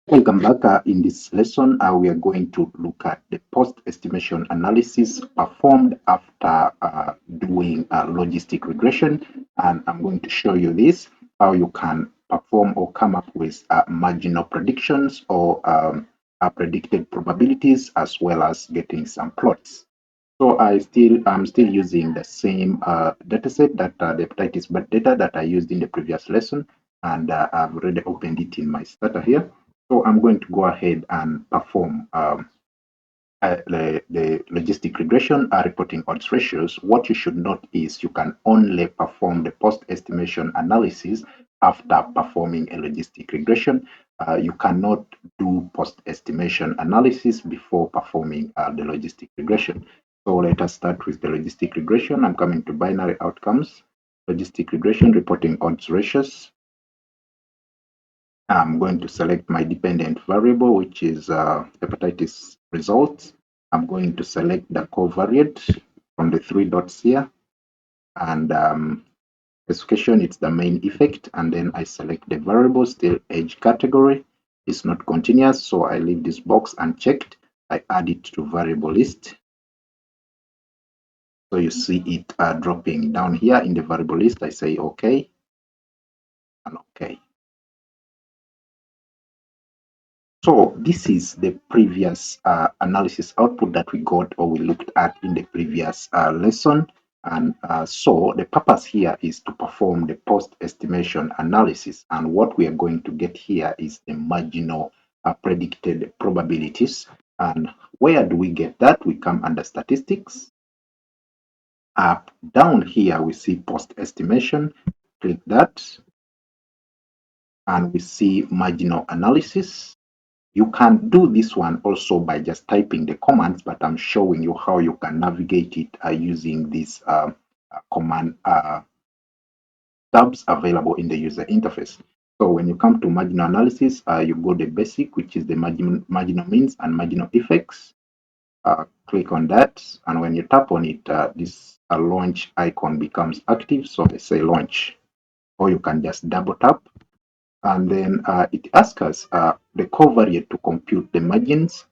Welcome back. In this lesson, we are going to look at the post-estimation analysis performed after doing logistic regression. And I'm going to show you this, how you can perform or come up with marginal predictions or predicted probabilities, as well as getting some plots. So I'm still using the same dataset that the hepatitis B data that I used in the previous lesson, and I've already opened it in my starter here. So I'm going to go ahead and perform the logistic regression reporting odds ratios. What you should note is you can only perform the post estimation analysis after performing a logistic regression. You cannot do post estimation analysis before performing the logistic regression. So let us start with the logistic regression. I'm coming to binary outcomes, logistic regression, reporting odds ratios. I'm going to select my dependent variable, which is hepatitis results. I'm going to select the covariate from the three dots here, and specification, it's the main effect, and then I select the variable, still age category. It's not continuous, so I leave this box unchecked. I add it to variable list. So you see it dropping down here in the variable list. I say OK and OK. So this is the previous analysis output that we got or we looked at in the previous lesson. And so the purpose here is to perform the post-estimation analysis. And what we are going to get here is the marginal predicted probabilities. And where do we get that? We come under statistics. Up down here, we see post-estimation. Click that. And we see marginal analysis. You can do this one also by just typing the commands, but I'm showing you how you can navigate it using these command tabs available in the user interface. So when you come to marginal analysis, you go the basic, which is the marginal means and marginal effects. Click on that, and when you tap on it, this launch icon becomes active. So I say launch, or you can just double tap. And then it asks us the covariate to compute the margins,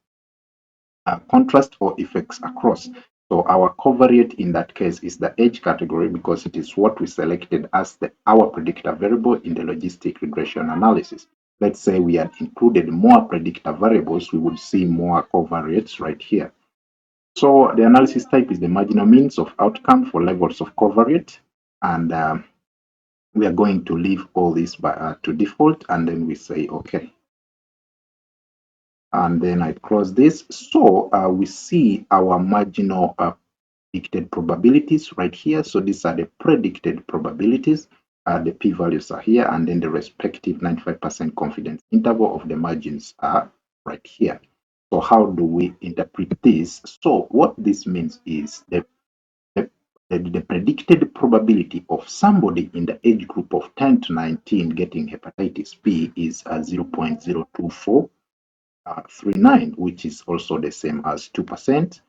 contrast or effects across. So our covariate in that case is the age category because it is what we selected as our predictor variable in the logistic regression analysis. Let's say we had included more predictor variables, we would see more covariates right here. So the analysis type is the marginal means of outcome for levels of covariate, and we are going to leave all this to default, and then we say OK. And then I close this. So we see our marginal predicted probabilities right here. So these are the predicted probabilities. The p-values are here, and then the respective 95% confidence interval of the margins are right here. So how do we interpret this? So what this means is the predicted probability of somebody in the age group of 10 to 19 getting hepatitis B is 0.02439, which is also the same as 2%.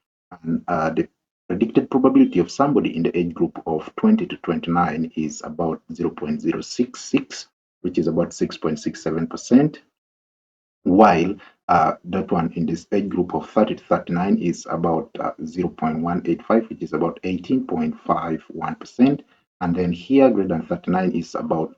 And the predicted probability of somebody in the age group of 20 to 29 is about 0.066, which is about 6.67%, while that one in this age group of 30 to 39 is about 0.185, which is about 18.51%. And then here, greater than 39 is about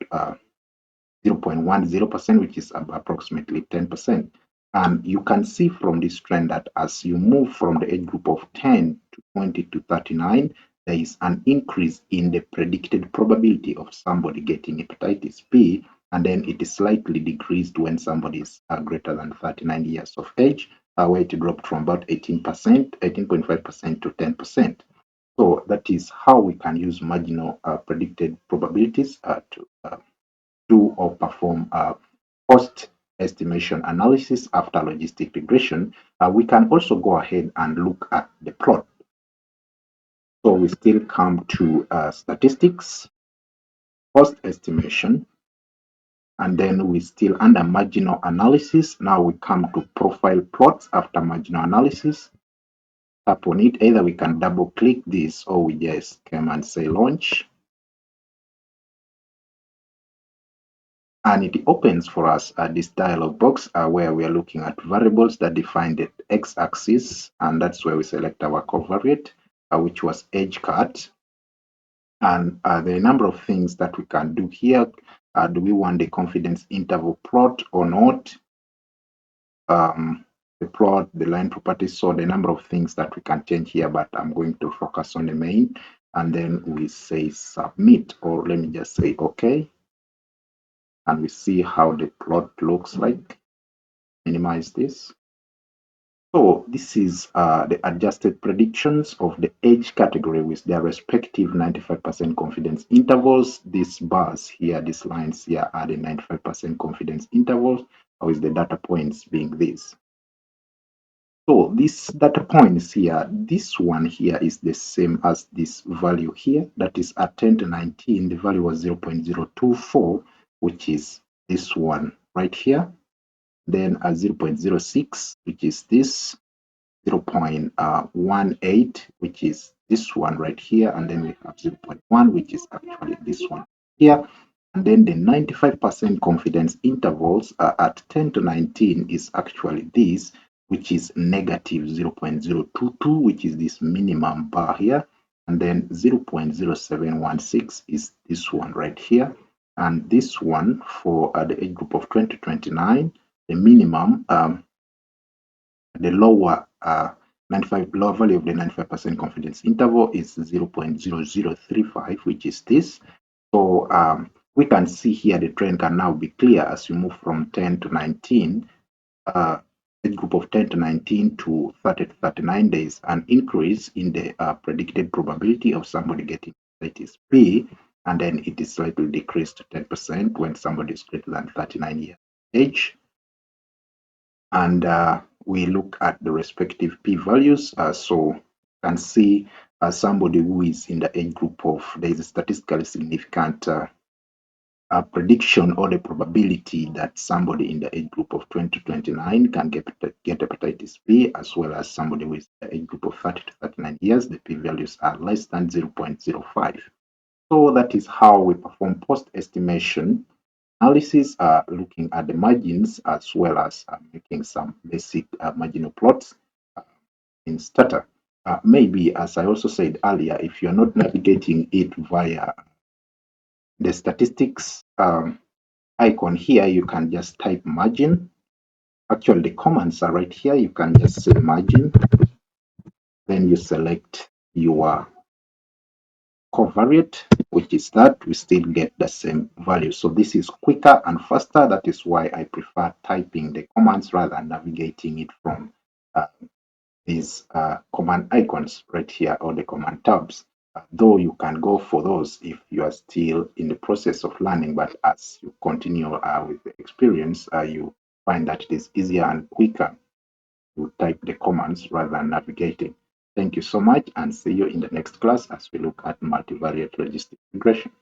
0.10%, which is approximately 10%. And you can see from this trend that as you move from the age group of 10 to 20 to 39, there is an increase in the predicted probability of somebody getting hepatitis B, and then it is slightly decreased when somebody is greater than 39 years of age, where it dropped from about 18%, 18.5% to 10%. So that is how we can use marginal predicted probabilities to do or perform post estimation analysis after logistic regression. We can also go ahead and look at the plot. So we still come to statistics, post estimation, and then we still under marginal analysis. Now we come to profile plots after marginal analysis. Tap on it. Either we can double click this or we just come and say launch. And it opens for us this dialog box where we are looking at variables that define the x-axis, and that's where we select our covariate, which was edge cut. And there are a number of things that we can do here. Do we want the confidence interval plot or not? The plot, the line properties, so the number of things that we can change here, but I'm going to focus on the main. And then we say submit, or let me just say okay. And we see how the plot looks like. Minimize this. So this is the adjusted predictions of the age category with their respective 95% confidence intervals. These bars here, these lines here are the 95% confidence intervals, with the data points being these. So these data points here, this one here is the same as this value here. That is at 10 to 19, the value was 0.024, which is this one right here. Then at 0.06, which is this, 0.18, which is this one right here, and then we have 0.1, which is actually this one here. And then the 95% confidence intervals at 10 to 19 is actually this, which is negative 0.022, which is this minimum bar here. And then 0.0716 is this one right here. And this one for the age group of 2029, the minimum, the lower lower value of the 95% confidence interval is 0.0035, which is this. So we can see here the trend can now be clear as you move from 10 to 19, age group of 10 to 19 to 30 to 39 days, an increase in the predicted probability of somebody getting hepatitis B, and then it is slightly decreased to 10% when somebody is greater than 39 years of age. And we look at the respective p-values. So you can see somebody who is in the age group of, there is a statistically significant prediction or the probability that somebody in the age group of 20 to 29 can get hepatitis B, as well as somebody with the age group of 30 to 39 years. The p-values are less than 0.05. So that is how we perform post-estimation analysis, looking at the margins as well as making some basic marginal plots in Stata. Maybe, as I also said earlier, if you're not navigating it via the statistics icon here, you can just type margin. Actually, the commands are right here. You can just say margin, then you select your covariate, which is that we still get the same value. So this is quicker and faster. That is why I prefer typing the commands rather than navigating it from these command icons right here, or the command tabs. Though you can go for those if you are still in the process of learning, but as you continue with the experience, you find that it is easier and quicker to type the commands rather than navigating. Thank you so much, and see you in the next class as we look at multivariate logistic regression.